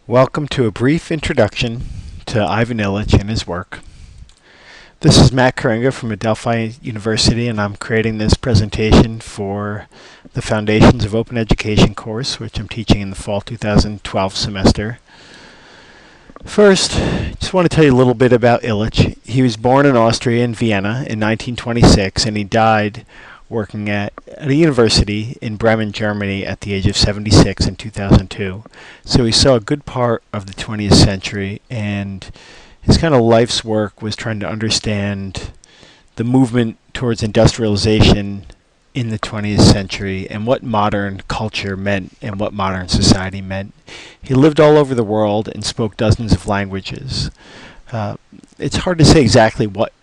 Welcome to a brief introduction to Ivan Illich and his work. This is Matt Karenga from Adelphi University, and I'm creating this presentation for the Foundations of Open Education course, which I'm teaching in the fall 2012 semester. First, I just want to tell you a little bit about Illich. He was born in Austria in Vienna in 1926, and he died working at a university in Bremen, Germany at the age of 76 in 2002. So he saw a good part of the 20th century, and his kind of life's work was trying to understand the movement towards industrialization in the 20th century and what modern culture meant and what modern society meant. He lived all over the world and spoke dozens of languages. It's hard to say exactly what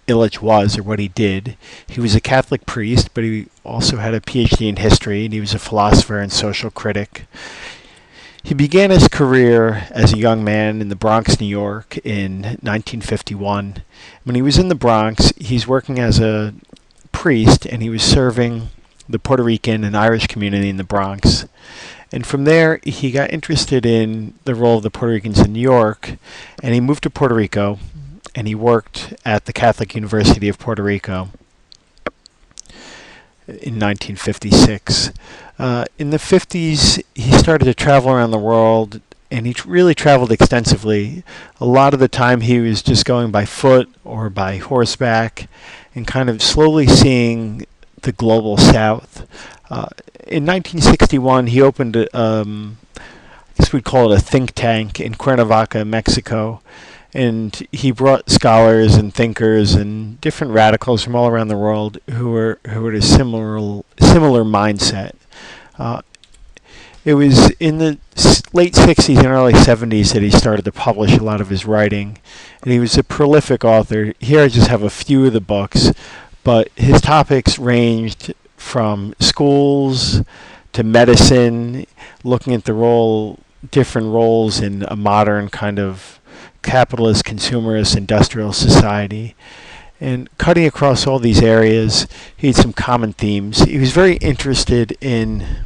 Illich was or what he did. He was a Catholic priest, but he also had a PhD in history, and he was a philosopher and social critic. He began his career as a young man in the Bronx, New York in 1951. When he was in the Bronx, he's working as a priest, and he was serving the Puerto Rican and Irish community in the Bronx. And from there, he got interested in the role of the Puerto Ricans in New York, and he moved to Puerto Rico, and he worked at the Catholic University of Puerto Rico in 1956. In the 50s, he started to travel around the world, and he really traveled extensively. A lot of the time, he was just going by foot or by horseback and kind of slowly seeing the global south. In 1961, he opened, I guess we'd call it a think tank in Cuernavaca, Mexico. And he brought scholars and thinkers and different radicals from all around the world who were a similar mindset. It was in the late 60s and early 70s that he started to publish a lot of his writing, and he was a prolific author. Here I just have a few of the books, but his topics ranged from schools to medicine, looking at different roles in a modern kind of capitalist, consumerist, industrial society. And cutting across all these areas, he had some common themes. He was very interested in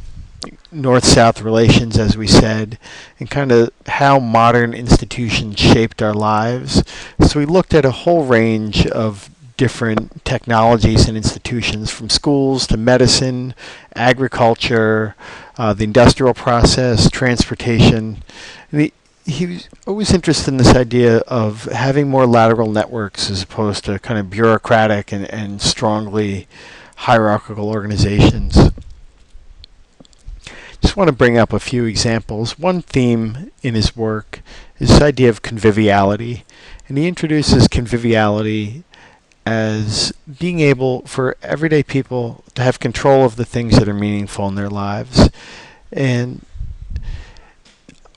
North-South relations, as we said, and kind of how modern institutions shaped our lives. So we looked at a whole range of different technologies and institutions, from schools to medicine, agriculture, the industrial process, transportation. And he was always interested in this idea of having more lateral networks as opposed to kind of bureaucratic and strongly hierarchical organizations. Just want to bring up a few examples. One theme in his work is this idea of conviviality, and he introduces conviviality as being able for everyday people to have control of the things that are meaningful in their lives. And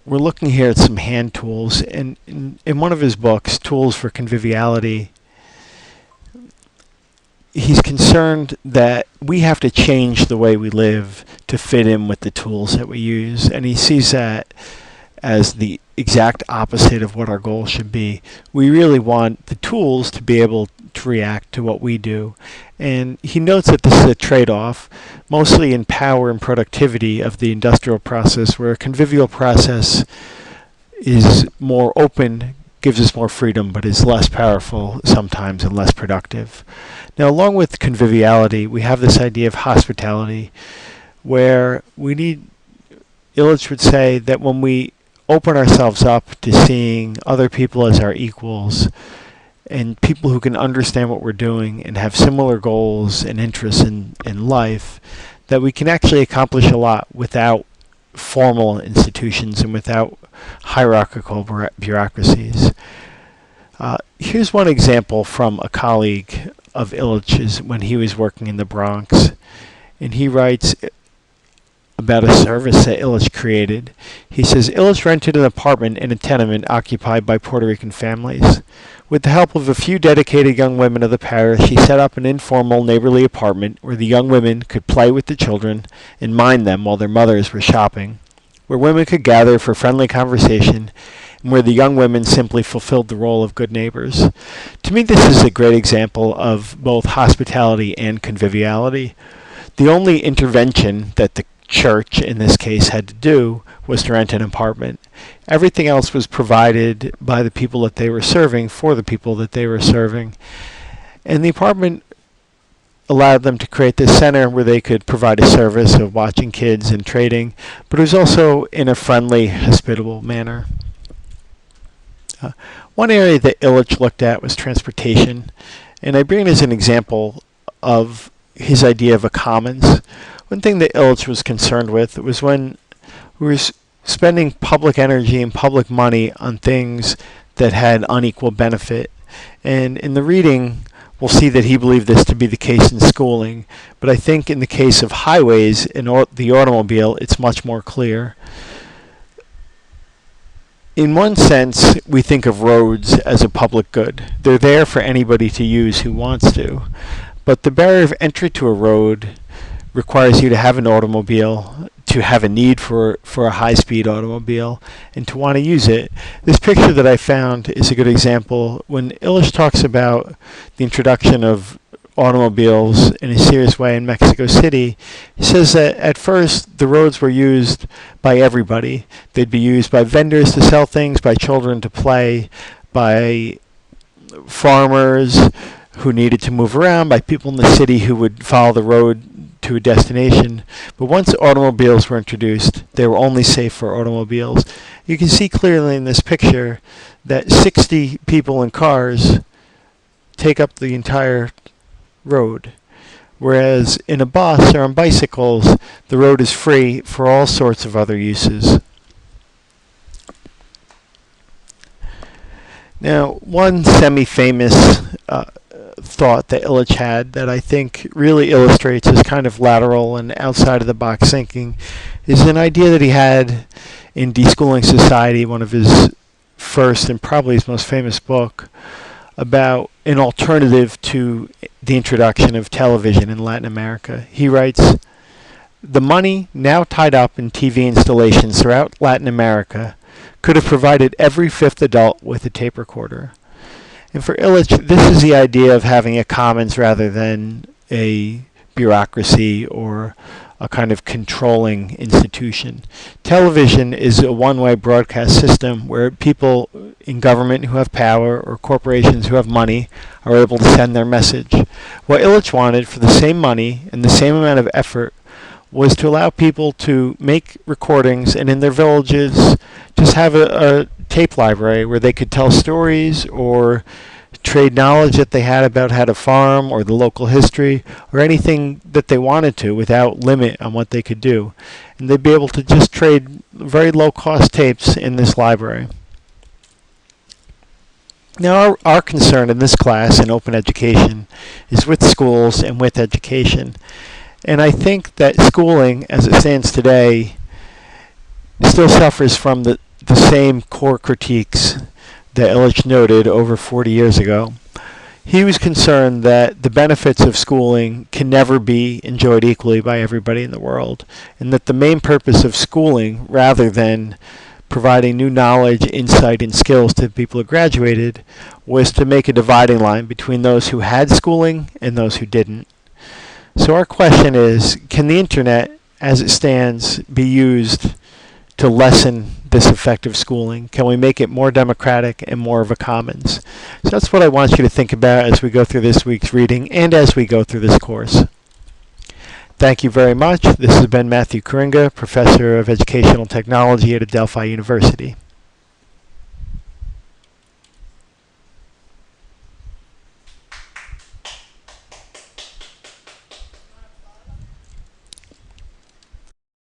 we're looking here at some hand tools, and in one of his books, Tools for Conviviality, he's concerned that we have to change the way we live to fit in with the tools that we use, and he sees that as the exact opposite of what our goal should be. We really want the tools to be able to react to what we do. And he notes that this is a trade-off, mostly in power and productivity of the industrial process, where a convivial process is more open, gives us more freedom, but is less powerful sometimes and less productive. Now, along with conviviality, we have this idea of hospitality, where Illich would say that when we open ourselves up to seeing other people as our equals and people who can understand what we're doing and have similar goals and interests in life, that we can actually accomplish a lot without formal institutions and without hierarchical bureaucracies. Here's one example from a colleague of Illich's when he was working in the Bronx, and he writes about a service that Illich created. He says, Illich rented an apartment in a tenement occupied by Puerto Rican families. With the help of a few dedicated young women of the parish, he set up an informal neighborly apartment where the young women could play with the children and mind them while their mothers were shopping, where women could gather for friendly conversation, and where the young women simply fulfilled the role of good neighbors. To me, this is a great example of both hospitality and conviviality. The only intervention that the church, in this case, had to do was to rent an apartment. Everything else was provided by the people that they were serving for the people that they were serving. And the apartment allowed them to create this center where they could provide a service of watching kids and trading, but it was also in a friendly, hospitable manner. One area that Illich looked at was transportation, and I bring it as an example of his idea of a commons. One thing that Illich was concerned with was when we were spending public energy and public money on things that had unequal benefit. And in the reading, we'll see that he believed this to be the case in schooling, but I think in the case of highways and the automobile, it's much more clear. In one sense, we think of roads as a public good. They're there for anybody to use who wants to. But the barrier of entry to a road requires you to have an automobile, to have a need for a high-speed automobile, and to want to use it. This picture that I found is a good example. When Illich talks about the introduction of automobiles in a serious way in Mexico City, he says that at first the roads were used by everybody. They'd be used by vendors to sell things, by children to play, by farmers who needed to move around, by people in the city who would follow the road to a destination. But once automobiles were introduced, they were only safe for automobiles. You can see clearly in this picture that 60 people in cars take up the entire road, whereas in a bus or on bicycles, the road is free for all sorts of other uses. Now, one semi-famous thought that Illich had that I think really illustrates his kind of lateral and outside of the box thinking is an idea that he had in Deschooling Society, one of his first and probably his most famous book, about an alternative to the introduction of television in Latin America. He writes, "The money now tied up in TV installations throughout Latin America could have provided every fifth adult with a tape recorder." And for Illich, this is the idea of having a commons rather than a bureaucracy or a kind of controlling institution. Television is a one-way broadcast system where people in government who have power or corporations who have money are able to send their message. What Illich wanted for the same money and the same amount of effort was to allow people to make recordings and in their villages just have a tape library where they could tell stories or trade knowledge that they had about how to farm or the local history or anything that they wanted to without limit on what they could do. And they'd be able to just trade very low-cost tapes in this library. Now our concern in this class in open education is with schools and with education. And I think that schooling, as it stands today, still suffers from the same core critiques that Illich noted over 40 years ago. He was concerned that the benefits of schooling can never be enjoyed equally by everybody in the world, and that the main purpose of schooling, rather than providing new knowledge, insight, and skills to people who graduated, was to make a dividing line between those who had schooling and those who didn't. So our question is, can the internet, as it stands, be used to lessen this effective schooling? Can we make it more democratic and more of a commons? So that's what I want you to think about as we go through this week's reading and as we go through this course. Thank you very much. This has been Matthew Coringa, Professor of Educational Technology at Adelphi University.